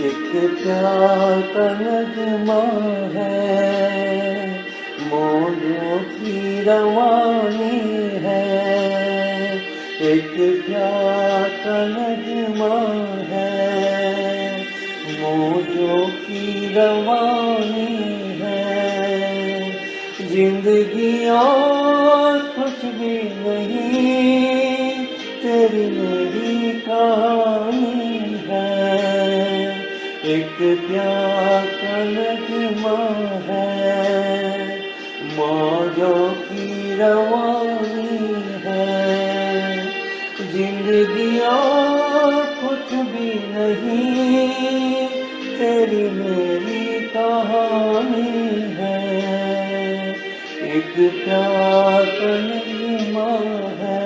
एक प्यार का नगमा है, मौजों की रवानी है। एक प्यार का नगमा है, मौजों की रवानी है। जिंदगी और कुछ भी नहीं, तेरी मेरी कहानी है। एक प्यार का नगमा है, मौजों की रवानी है। जिंदगी और कुछ भी नहीं, तेरी मेरी कहानी है। एक प्यार का नगमा है।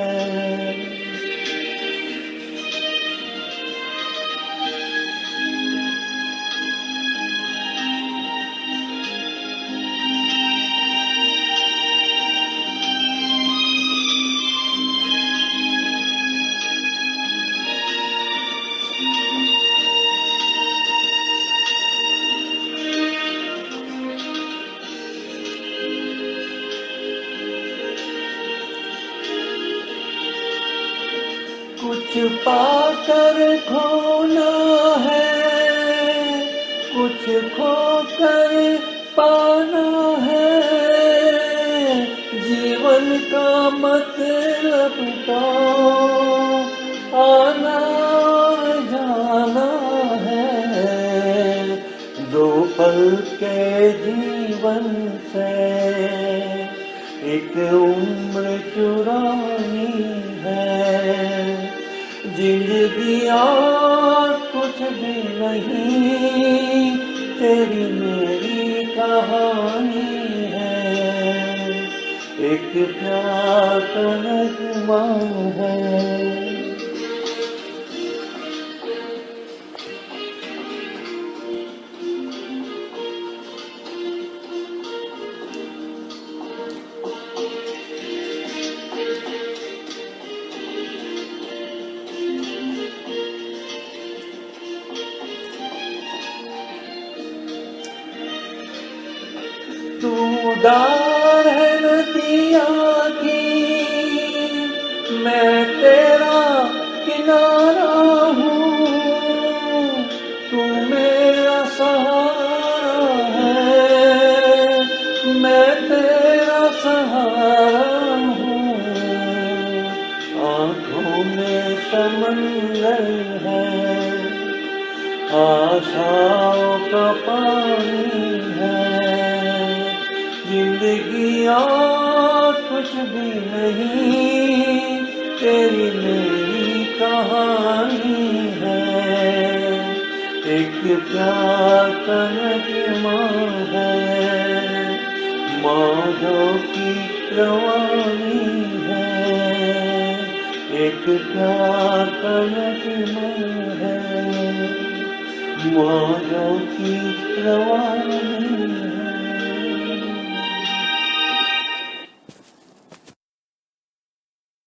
कुछ पाकर खोना है, कुछ खोकर पाना है। जीवन का मतलब तो आना जाना है। दो पल के जीवन से एक उम्र चुरानी है। जिंदगी और कुछ भी नहीं, तेरी मेरी कहानी है। एक प्यार का नगमा है। तू उदार है नदिया की, मैं तेरा किनारा हूँ। तू मेरा सहारा है, मैं तेरा सहारा हूँ। आँखों में समंदर है, आशाओं का पानी है। जिंदगी और कुछ भी नहीं, तेरी मेरी कहानी है। एक प्यार का नगमा है, मौजों की रवानी है। एक प्यार का नगमा है, मौजों की रवानी है।